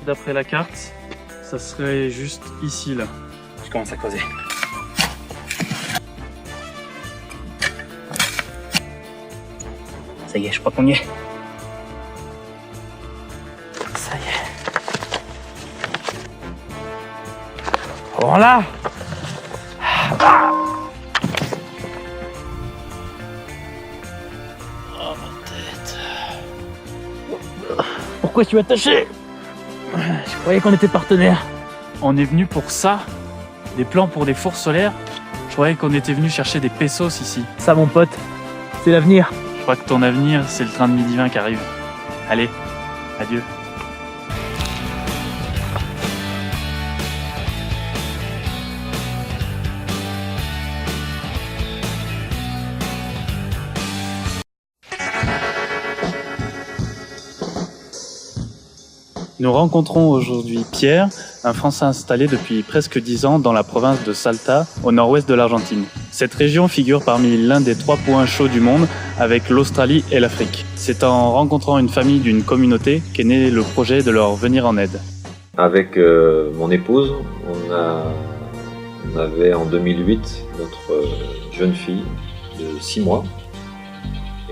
d'après la carte, ça serait juste ici là. Je commence à creuser. Ça y est, je crois qu'on y est. Ça y est. Voilà. Oh ma tête. Pourquoi tu m'as attaché? Je croyais qu'on était partenaires. On est venu pour ça? Des plans pour des fours solaires? Je croyais qu'on était venu chercher des pesos ici. Ça mon pote, c'est l'avenir. Je crois que ton avenir, c'est le train de midi 20 qui arrive. Allez, adieu. Nous rencontrons aujourd'hui Pierre, un Français installé depuis presque 10 ans dans la province de Salta, au nord-ouest de l'Argentine. Cette région figure parmi l'un des 3 points chauds du monde, avec l'Australie et l'Afrique. C'est en rencontrant une famille d'une communauté qu'est né le projet de leur venir en aide. Avec mon épouse, on avait en 2008 notre jeune fille de 6 mois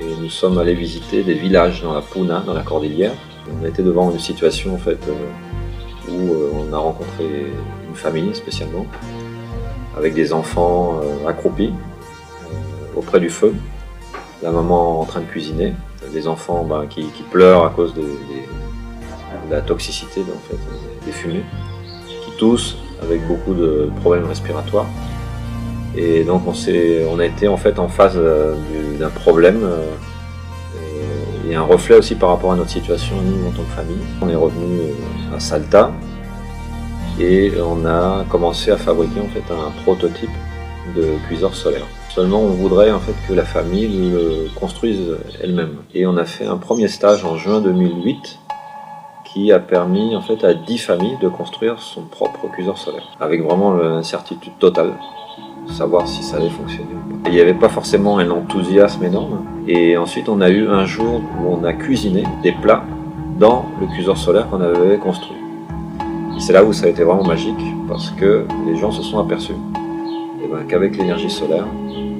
et nous sommes allés visiter des villages dans la Puna, dans la Cordillère. On était devant une situation en fait où on a rencontré une famille spécialement avec des enfants accroupis auprès du feu, la maman en train de cuisiner, des enfants qui pleurent à cause de la toxicité en fait, des fumées, qui toussent avec beaucoup de problèmes respiratoires. Et donc on a été en fait en face d'un problème et un reflet aussi par rapport à notre situation nous en tant que famille. On est revenu à Salta et on a commencé à fabriquer en fait un prototype de cuiseur solaire. Seulement on voudrait en fait que la famille le construise elle-même. Et on a fait un premier stage en juin 2008 qui a permis en fait à 10 familles de construire son propre cuiseur solaire. Avec vraiment l'incertitude totale, savoir si ça allait fonctionner ou pas. Il n'y avait pas forcément un enthousiasme énorme. Et ensuite on a eu un jour où on a cuisiné des plats dans le cuiseur solaire qu'on avait construit. Et c'est là où ça a été vraiment magique parce que les gens se sont aperçus qu'avec l'énergie solaire,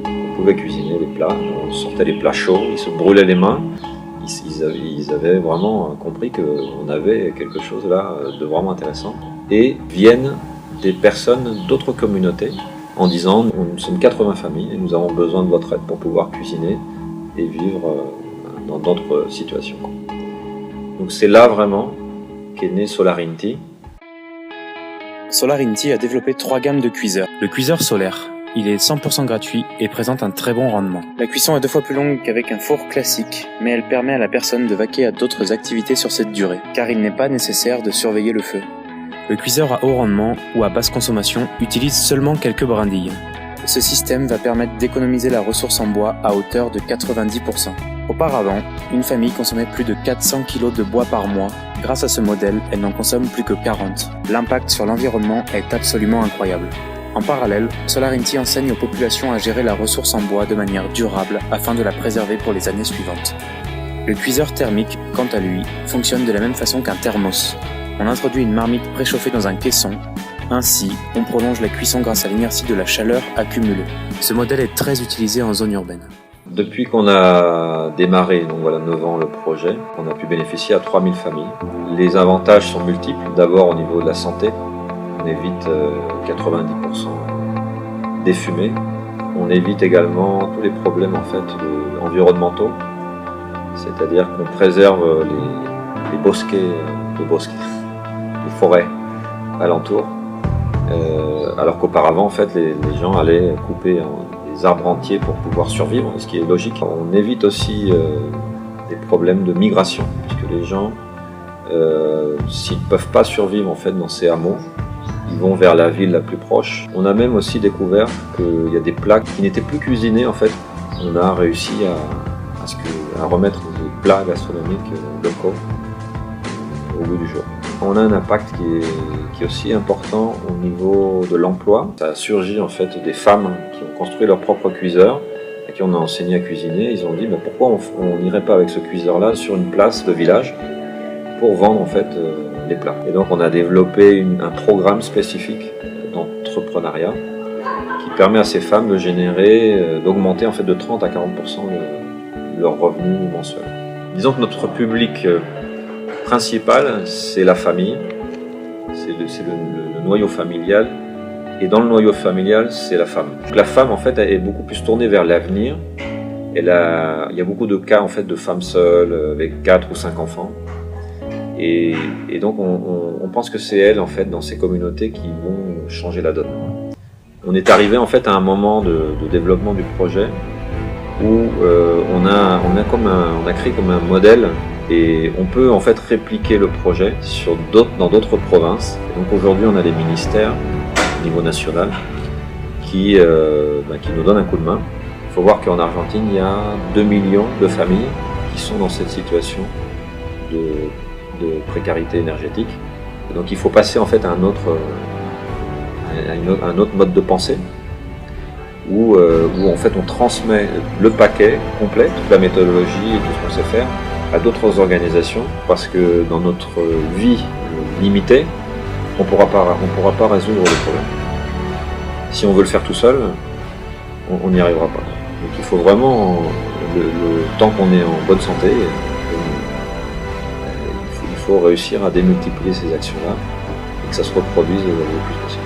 on pouvait cuisiner des plats, on sortait des plats chauds, ils se brûlaient les mains. Ils avaient vraiment compris qu'on avait quelque chose là de vraiment intéressant. Et viennent des personnes d'autres communautés en disant nous sommes 80 familles et nous avons besoin de votre aide pour pouvoir cuisiner et vivre dans d'autres situations. Donc c'est là vraiment qu'est né Solarinti. Solarinti a développé 3 gammes de cuiseurs. Le cuiseur solaire, il est 100% gratuit et présente un très bon rendement. La cuisson est 2 fois plus longue qu'avec un four classique, mais elle permet à la personne de vaquer à d'autres activités sur cette durée, car il n'est pas nécessaire de surveiller le feu. Le cuiseur à haut rendement ou à basse consommation utilise seulement quelques brindilles. Ce système va permettre d'économiser la ressource en bois à hauteur de 90%. Auparavant, une famille consommait plus de 400 kg de bois par mois. Grâce à ce modèle, elle n'en consomme plus que 40. L'impact sur l'environnement est absolument incroyable. En parallèle, Solarinti enseigne aux populations à gérer la ressource en bois de manière durable afin de la préserver pour les années suivantes. Le cuiseur thermique, quant à lui, fonctionne de la même façon qu'un thermos. On introduit une marmite préchauffée dans un caisson. Ainsi, on prolonge la cuisson grâce à l'inertie de la chaleur accumulée. Ce modèle est très utilisé en zone urbaine. Depuis qu'on a démarré, donc voilà 9 ans le projet, on a pu bénéficier à 3000 familles. Les avantages sont multiples. D'abord au niveau de la santé, on évite 90% des fumées. On évite également tous les problèmes en fait environnementaux, c'est-à-dire qu'on préserve les bosquets, les forêts alentours, alors qu'auparavant en fait les gens allaient couper des arbres entiers pour pouvoir survivre, ce qui est logique. On évite aussi des problèmes de migration, puisque les gens, s'ils ne peuvent pas survivre en fait dans ces hameaux, ils vont vers la ville la plus proche. On a même aussi découvert qu'il y a des plats qui n'étaient plus cuisinés en fait. On a réussi à remettre des plats gastronomiques locaux au goût du jour. On a un impact qui est aussi important au niveau de l'emploi. Ça a surgi en fait des femmes qui ont construit leur propre cuiseur, à qui on a enseigné à cuisiner. Ils ont dit pourquoi on n'irait pas avec ce cuiseur-là sur une place de village pour vendre en fait les plats. Et donc on a développé un programme spécifique d'entrepreneuriat qui permet à ces femmes de générer, d'augmenter en fait de 30 à 40% leur revenu mensuel. Disons que notre public principal, c'est la famille, c'est le noyau familial, et dans le noyau familial, c'est la femme. Donc la femme en fait est beaucoup plus tournée vers l'avenir. Il y a beaucoup de cas en fait de femmes seules avec 4 ou 5 enfants, et donc on pense que c'est elles en fait dans ces communautés qui vont changer la donne. On est arrivé en fait à un moment de développement du projet où on a créé comme un modèle, et on peut en fait répliquer le projet dans d'autres provinces. Et donc aujourd'hui on a des ministères au niveau national qui nous donnent un coup de main. Il faut voir qu'en Argentine il y a 2 millions de familles qui sont dans cette situation de précarité énergétique. Et donc il faut passer en fait à un autre mode de pensée où en fait on transmet le paquet complet, toute la méthodologie et tout ce qu'on sait faire à d'autres organisations, parce que dans notre vie limitée, on pourra pas résoudre le problème. Si on veut le faire tout seul, on n'y arrivera pas. Donc il faut vraiment, tant qu'on est en bonne santé, il faut réussir à démultiplier ces actions-là et que ça se reproduise le plus possible.